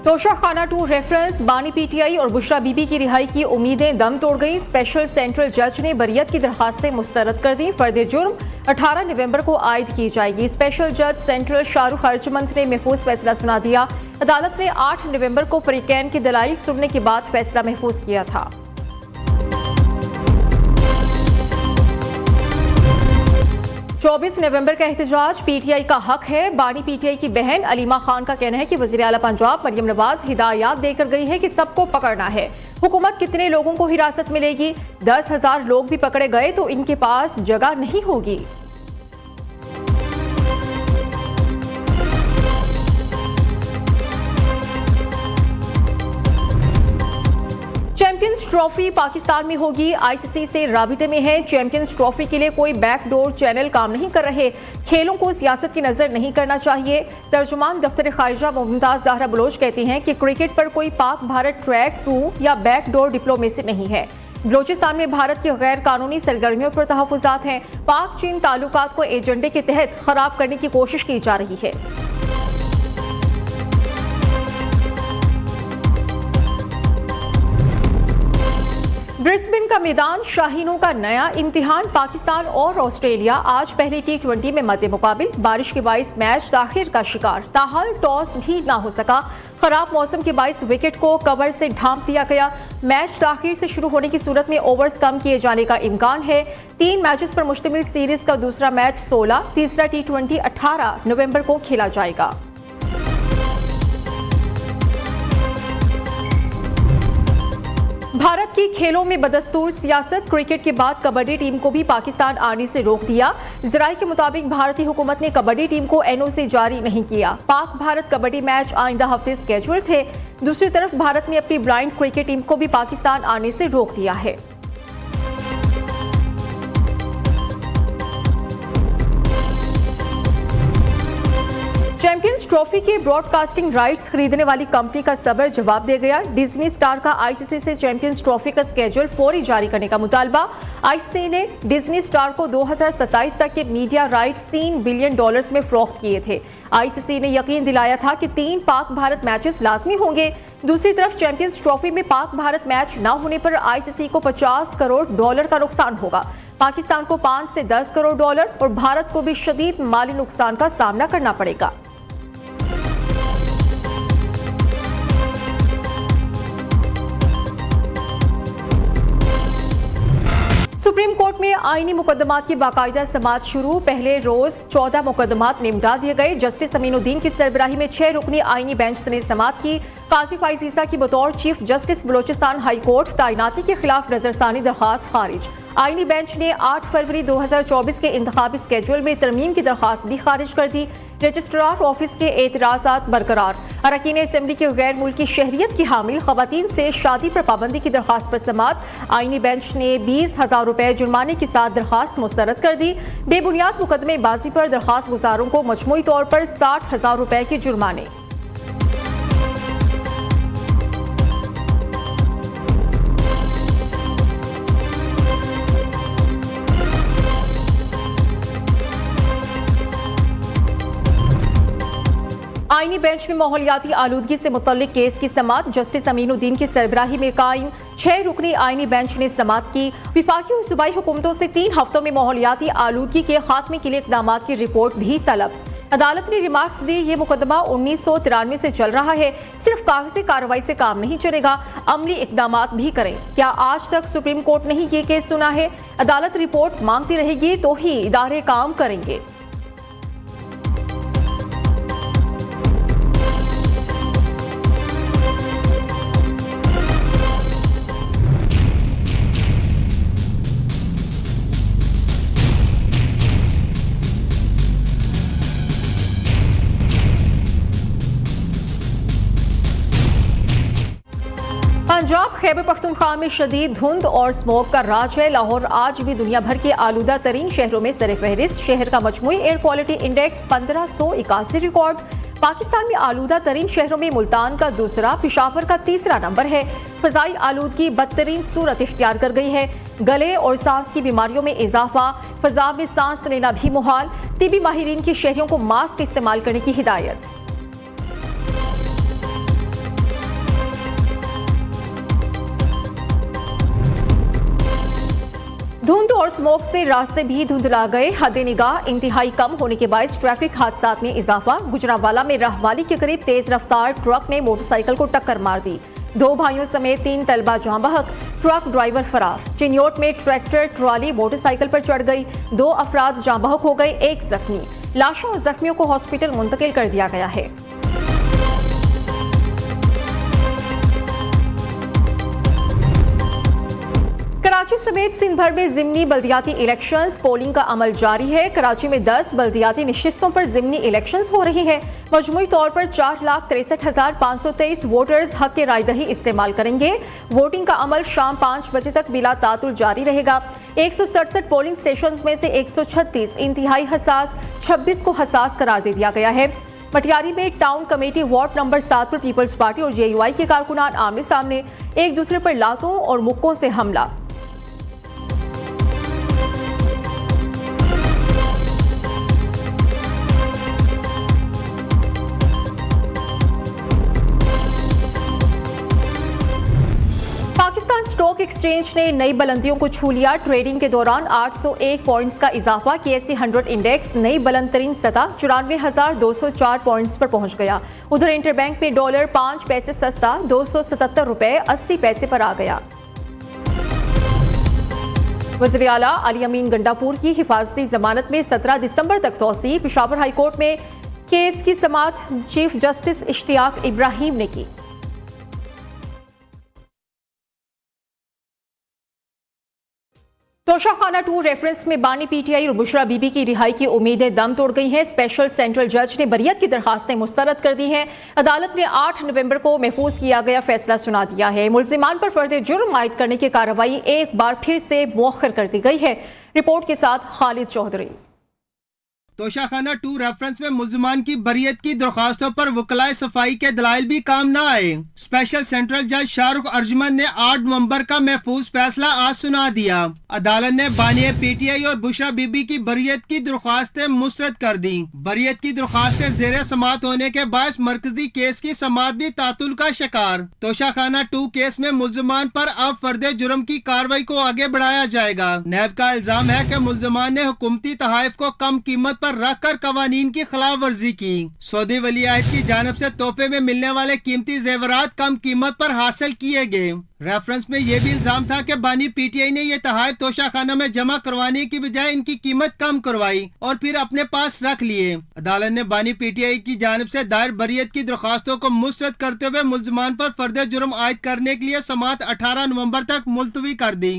Toshakhana 2 reference, बानी PTI और बुशरा बीबी की रिहाई की उम्मीदें दम तोड़ गई। स्पेशल सेंट्रल जज ने बरियत की दरखास्तें मुस्तरद कर दी। फर्द जुर्म 18 नवंबर को आयद की जाएगी। स्पेशल जज सेंट्रल शाहरुख हर्चमंत ने महफूज फैसला सुना दिया। अदालत ने 8 नवंबर को फरीकैन की दलाइल सुनने के बाद फैसला महफूज किया था। 24 नवंबर का एहतजाज पीटीआई का हक है। बानी पीटीआई की बहन अलीमा खान का कहना है कि वज़ीर आला पंजाब मरियम नवाज हिदायत देकर गई है कि सबको पकड़ना है। हुकूमत कितने लोगों को हिरासत मिलेगी? 10,000 लोग भी पकड़े गए तो इनके पास जगह नहीं होगी। चैंपियंस ट्रॉफी पाकिस्तान में होगी। आईसीसी से राबिते में है। चैंपियंस ट्रॉफी के लिए कोई बैकडोर चैनल काम नहीं कर रहे। खेलों को सियासत की नजर नहीं करना चाहिए। तर्जुमान दफ्तर खारिजा मुमताज ज़हरा बलोच कहती हैं कि क्रिकेट पर कोई पाक भारत ट्रैक 2 या बैकडोर डिप्लोमेसी नहीं है। बलोचिस्तान में भारत की गैर कानूनी सरगर्मियों पर तहफ़्फ़ुज़ात हैं। पाक चीन ताल्लुकात को एजेंडे के तहत खराब करने की कोशिश की जा रही है। ब्रिस्बेन का मैदान, शाहीनों का नया इम्तिहान। पाकिस्तान और ऑस्ट्रेलिया आज पहले T20 में मद्दे मुकाबिल। बारिश के बाइस मैच ताखिर का शिकार। ताहल टॉस भी ना हो सका। खराब मौसम के बाइस विकेट को कवर से ढांप दिया गया। मैच ताखिर से शुरू होने की सूरत में ओवर्स कम किए जाने का इम्कान है। 3 मैचेस पर मुश्तमिल सीरीज का दूसरा मैच 16, तीसरा T20 18 नवंबर को खेला जाएगा। भारत की खेलों में बदस्तूर सियासत। क्रिकेट के बाद कबड्डी टीम को भी पाकिस्तान आने से रोक दिया। ज़राए के मुताबिक भारतीय हुकूमत ने कबड्डी टीम को एनओसी जारी नहीं किया। पाक भारत कबड्डी मैच आइंदा हफ्ते स्केड्यूल थे। दूसरी तरफ भारत ने अपनी ब्लाइंड क्रिकेट टीम को भी पाकिस्तान आने से रोक दिया है। चैंपियंस ट्रॉफी के ब्रॉडकास्टिंग राइट्स खरीदने वाली कंपनी का सबर जवाब दे गया। डिज्नी स्टार का आईसीसी से चैंपियंस ट्रॉफी का स्केड्यूल फौरी जारी करने का मुतालबा। आईसीसी ने डिज्नी स्टार को 2027 तक के मीडिया राइट्स $3 बिलियन में फरोख्त किए थे। आईसीसी ने यकीन दिलाया था कि 3 पाक भारत मैचेस लाजमी होंगे। दूसरी तरफ चैंपियंस ट्रॉफी में पाक भारत मैच न होने पर आईसीसी को $50 करोड़ का नुकसान होगा। पाकिस्तान को $5 से $10 करोड़ और भारत को भी शदीद माली नुकसान का सामना करना पड़ेगा। सुप्रीम कोर्ट में आईनी मुकदमात की बाकायदा समाअत शुरू। पहले रोज 14 मुकदमात निपटा दिए गए। जस्टिस अमीनुद्दीन की सरबराही में 6 रुकनी आईनी बेंच ने समाअत की। काजी फैज़ ईसा की बतौर chief justice Balochistan high court तैनाती के खिलाफ नजरसानी दरखास्त खारिज। आईनी बेंच ने 8 फरवरी 2024 के इंतखाबी स्केड्यूल में तरमीम की दरखास्त भी खारिज कर दी। रजिस्ट्रार ऑफिस के एतराज़ात बरकरार। अरकान असेंबली की गैर मुल्की शहरियत की हामिल खवातीन से शादी पर पाबंदी की दरखास्त पर समाअत। आईनी बेंच ने 20,000 रुपए जुर्माने के साथ दरखास्त मुस्तरद कर दी। बेबुनियाद मुकदमेबाजी पर दरखास्त गुजारों को मजमूई तौर पर 60,000 रुपए के जुर्माने। आईनी बेंच में माहौलियाती आलूदगी से मुतल्लिक केस की समाअत। जस्टिस अमीनुद्दीन की सरबराही में कायम 6 रुकनी आईनी बेंच ने समाअत की। विफाकी और सूबाई हुकूमतों से 3 हफ्तों में माहौलियाती आलूदगी के खात्मे के लिए इक़दाम की रिपोर्ट भी तलब। अदालत ने रिमार्क्स दी, ये मुकदमा 1993 से चल रहा है। सिर्फ कागजी कार्रवाई से काम नहीं चलेगा, अमली इक़दाम भी करें। क्या आज तक सुप्रीम कोर्ट ने ही ये केस सुना है? अदालत रिपोर्ट मांगती रहेगी तो ही इदारे काम करेंगे। पंजाब खैबर पख्तूनख्वा में शदीद धुंध और स्मोक का राज है। लाहौर आज भी दुनिया भर के आलूदा तरीन शहरों में सर फहरिस्त। शहर का मजमूई air quality index 1581 record. Pakistan में आलूदा तरीन शहरों में मुल्तान का दूसरा, पेशावर का तीसरा नंबर है। फजाई आलूदगी बदतरीन सूरत इख्तियार कर गई है। गले और सांस की बीमारियों में इजाफा। फजा में सांस लेना भी मुहाल। टीबी माहिरीन की शहरियों को मास्क इस्तेमाल करने की हिदायत। धुंध और स्मोक से रास्ते भी धुंधला गए। हद निगाह इंतहाई कम होने के बायस ट्रैफिक हादसात में इजाफा। गुजरांवाला में राहवाली के करीब तेज रफ्तार ट्रक ने मोटरसाइकिल को टक्कर मार दी। 2 भाइयों समेत 3 तलबा जाँ बहक, ट्रक ड्राइवर फरार। चिन्योट में ट्रैक्टर ट्रॉली मोटरसाइकिल पर चढ़ गई। 2 अफराद जाँ बहक हो गए, 1 जख्मी। लाशों और जख्मियों को हॉस्पिटल मुंतकिल कर दिया गया है। कराची समेत सिंध भर में जिमनी बल्दियाती इलेक्शंस पोलिंग का अमल जारी है। कराची में 10 बल्दियाती निशिस्तों पर जिमनी इलेक्शंस हो रही हैं। मजमूई तौर पर 4,63,523 वोटर्स हक के रायदही इस्तेमाल करेंगे। वोटिंग का अमल शाम 5 बजे तक बिला तातुल जारी रहेगा। 167 पोलिंग स्टेशन में से 136 इंतहाई हसास, 26 को हसास करार दे दिया गया है। मटियारी में टाउन कमेटी वार्ड नंबर 7 पर पीपल्स पार्टी और JUI के कारकुनान आमने सामने, एक दूसरे पर लातों और मुक्कों से हमला। स्टॉक एक्सचेंज ने नई बुलंदियों को छू लिया। ट्रेडिंग के दौरान 801 पॉइंट्स का इजाफा। KSE 100 इंडेक्स नई बुलंद तरीन सतह 94,204 पॉइंट्स पर पहुंच गया। उधर इंटरबैंक में डॉलर 5 पैसे सस्ता 277 रुपए 80 पैसे पर आ गया। वज़ीर आला अली अमीन गंडापुर की हिफाजती जमानत में 17 दिसंबर तक तौसीक। पेशावर हाई कोर्ट में केस की समाअत चीफ जस्टिस इश्तियाक इब्राहिम ने की। तोशाखाना 2 रेफरेंस में बानी PTI और बुशरा बीबी की रिहाई की उम्मीदें दम तोड़ गई हैं। स्पेशल सेंट्रल जज ने बरियत की दरखास्तें मुस्तरद कर दी हैं। अदालत ने 8 नवंबर को महफूज किया गया फैसला सुना दिया है। मुल्जिमान पर फर्द जुर्म आयद करने की कार्रवाई एक बार फिर से मौखर कर दी गई है। रिपोर्ट के साथ खालिद चौधरी। तोशाखाना 2 रेफरेंस में मुल्जिमान की बरियत की दरखास्तों पर वकलाए सफाई के दलाइल भी काम न आए। स्पेशल सेंट्रल जज शाहरुख अर्जमन ने 8 नवंबर का महफूज फैसला आज सुना दिया। अदालत ने बानी PTI और बुशरा बीबी की बरियत की दरखास्तें मुस्तरद कर दी। बरियत की दरखास्तें जेर समाअत होने के बायस मरकजी केस की समाअत भी तातुल का शिकार। तोशाखाना 2 केस में मुल्जिमान पर अब फर्द जुर्म की कार्रवाई को आगे बढ़ाया जाएगा। नैब का इल्जाम है कि मुल्जिमान ने हुकूमती तहाइफ को कम कीमत पर रखकर कवानीन की खिलाफ वर्जी की। सऊदी वली अहद की जानिब से तोहफे में मिलने वाले कीमती जेवरात कम कीमत पर हासिल किए गए। रेफरेंस में यह भी इल्जाम था कि बानी PTI ने यह तहाइफ तोशाखाना में जमा करवाने की बजाय इनकी कीमत कम करवाई और फिर अपने पास रख लिए। अदालत ने बानी PTI की जानिब से दायर बरियत की दरखास्तों को मुस्तरद करते हुए मुल्जिमान पर फर्द जुर्म आयद करने के लिए समाअत 18 नवंबर तक मुलतवी कर दी।